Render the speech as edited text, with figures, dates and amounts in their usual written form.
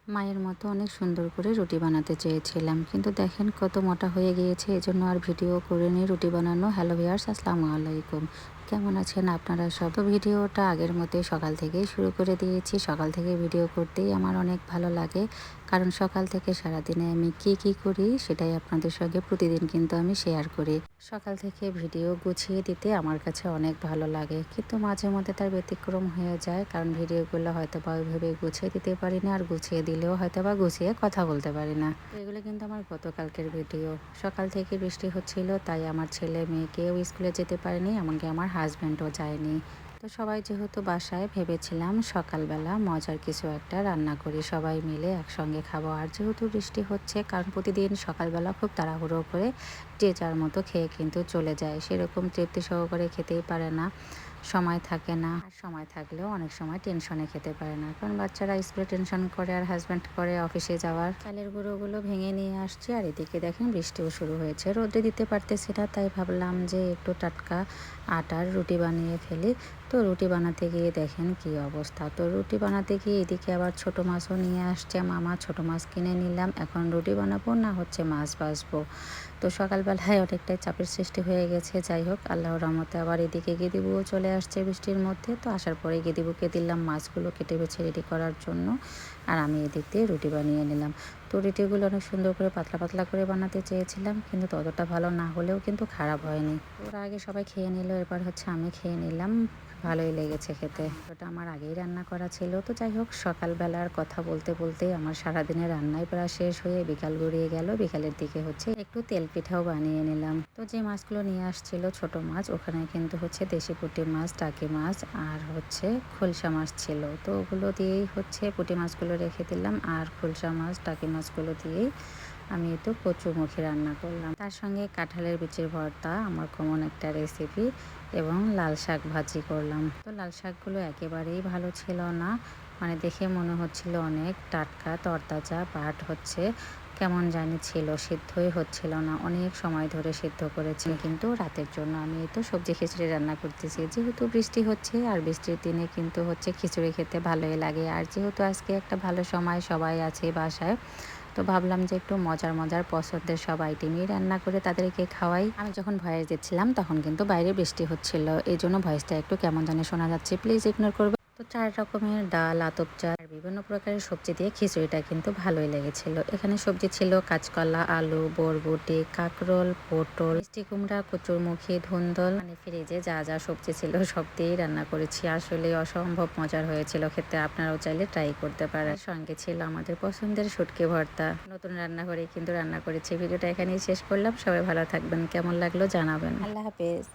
মায়ের মতো অনেক সুন্দর করে রুটি বানাতে চেয়েছিলাম, কিন্তু দেখেন কত মোটা হয়ে গিয়েছে, এজন্য আর ভিডিও করিনি রুটি বানানো। হ্যালো ভিউয়ার্স, আসসালামু আলাইকুম। কেমন আছেন আপনারা সব? তো ভিডিওটা আগের মতোই সকাল থেকেই শুরু করে দিয়েছি। সকাল থেকে ভিডিও করতেই আমার অনেক ভালো লাগে, কারণ সকাল থেকে সারাদিনে আমি কি করি সেটাই আপনাদের সঙ্গে প্রতিদিন কিন্তু আমি শেয়ার করি। সকাল থেকে ভিডিও গুছিয়ে দিতে আমার কাছে অনেক ভালো লাগে, কিন্তু মাঝে মধ্যে তার ব্যতিক্রম হয়ে যায়, কারণ ভিডিওগুলো হয়তো বা ওইভাবে গুছিয়ে দিতে পারি না, আর গুছিয়ে দিলেও হয়তো বা গুছিয়ে কথা বলতে পারি না। তো এগুলো কিন্তু আমার গতকালকের ভিডিও। সকাল থেকে বৃষ্টি হচ্ছিল, তাই আমার ছেলে মেয়ে কেউ স্কুলে যেতে পারেনি, এমনকি আমার হাজব্যান্ডও যায়নি। তো সবাই যেহেতু বাসায়, ভেবেছিলাম সকালবেলা মজার কিছু একটা রান্না করি, সবাই মিলে একসঙ্গে খাবো। আর যেহেতু বৃষ্টি হচ্ছে, কারণ প্রতিদিন সকালবেলা খুব তাড়াহুড়ো করে যে যার মতো খেয়ে কিন্তু চলে যায়, সেরকম তৃপ্তি সহকারে খেতেই পারে না, সময় থাকে না। আর সময় থাকলেও অনেক সময় টেনশনে খেতে পারে না, কারণ বাচ্চারা স্কুলে টেনশন করে আর হাজব্যান্ড করে অফিসে যাওয়ার। চালের গুঁড়োগুলো ভেঙে নিয়ে আসছি, আর এদিকে দেখেন বৃষ্টিও শুরু হয়েছে। রোদে দিতে পারতেছি না, তাই ভাবলাম যে একটু টাটকা আটার রুটি বানিয়ে ফেলি। তো রুটি বানাতে গিয়ে দেখেন কি অবস্থা। তো রুটি বানাতে গিয়ে এদিকে আবার ছোট মাছও নিয়ে আসছে মামা, ছোট মাছ কিনে নিলাম। এখন রুটি বানাবো না হচ্ছে মাছ ভাজবো। তো সকালবেলায় অনেকটাই চাপের সৃষ্টি হয়ে গেছে। যাই হোক, আল্লাহর রহমতে আবার এদিকে গেদিবুও চলে আসছে বৃষ্টির মধ্যে। তো আসার পরে গেদিবুকে দিলাম মাছগুলো কেটে বেছে রেডি করার জন্য, আর আমি এদিক দিয়ে রুটি বানিয়ে নিলাম। তো রুটিগুলো অনেক সুন্দর করে পাতলা পাতলা করে বানাতে চেয়েছিলাম, কিন্তু ততটা ভালো না হলেও কিন্তু খারাপ হয়নি। ওরা আগে সবাই খেয়ে নিল, এরপর হচ্ছে আমি খেয়ে নিলাম। ভালোই লেগেছে খেতে। ওটা আমার আগেই রান্না করা ছিল। তো যাই হোক, সকালবেলার কথা বলতে বলতেই আমার সারাদিনের রান্নাই প্রায় শেষ হয়ে বিকাল গড়িয়ে গেল। বিকালের দিকে হচ্ছে একটু তেল পিঠাও বানিয়ে নিলাম। তো যে মাছগুলো নিয়ে আসছিল ছোট মাছ, ওখানে কিন্তু হচ্ছে দেশি পুঁটি মাছ, টাকি মাছ আর হচ্ছে খোলসা মাছ ছিল। তো ওগুলো দিয়েই হচ্ছে পুঁটি মাছগুলো রেখে দিলাম, আর খোলসা মাছ টাকি মাছগুলো দিয়েই আমি তো কচুরমুখী রান্না করলাম। তার সঙ্গে কাঁঠালের বিচির ভর্তা, আমার কমন একটা রেসিপি, এবং লাল শাক ভাজি করলাম। তো লাল শাকগুলো একেবারেই ভালো ছিল না, মানে দেখে মনে হচ্ছিল অনেক টাটকা তরতাজা, বাট হচ্ছে কেমন জানি ছিল, সিদ্ধই হচ্ছিল না। অনেক সময় ধরে সিদ্ধ করেছি, কিন্তু রাতের জন্য আমি তো সবজি খিচুড়ি রান্না করতেছি। যেহেতু বৃষ্টি হচ্ছে, আর বৃষ্টির দিনে কিন্তু হচ্ছে খিচুড়ি খেতে ভালোই লাগে। আর যেহেতু আজকে একটা ভালো সময়, সবাই আছে বাসায়, তো ভাবলাম যে একটু মজার মজার পছন্দের সব আইটেমই রান্না করে তাদেরকে খাওয়াই। আমি যখন ভয়েস দিচ্ছিলাম তখন কিন্তু বাইরে বৃষ্টি হচ্ছিল, এই জন্য ভয়েসটা একটু কেমন জানি শোনা যাচ্ছে, প্লিজ ইগনোর করবে। তো 4 রকমের ডাল, আতপ চাল, বিভিন্ন প্রকারের সবজি দিয়ে খিচুড়িটা কিন্তু ভালোই লেগেছিল। এখানে সবজি ছিল কাঁচকলা, আলু, বরবটি, কাঁকরোল, পটল, মিষ্টি কুমড়া, কচুরমুখী, ধুন্দল, মানে ফ্রিজে যা যা সবজি ছিল সব দিয়েই রান্না করেছি। আসলে অসম্ভব মজার হয়েছিল খেতে, আপনারাও চাইলে ট্রাই করতে পারেন। সঙ্গে ছিল আমাদের পছন্দের শুটকি ভর্তা। নতুন রান্নাঘরে কিন্তু রান্না করেছি। ভিডিওটা এখানেই শেষ করলাম। সবাই ভালো থাকবেন, কেমন লাগলো জানাবেন। আল্লাহ হাফেজ।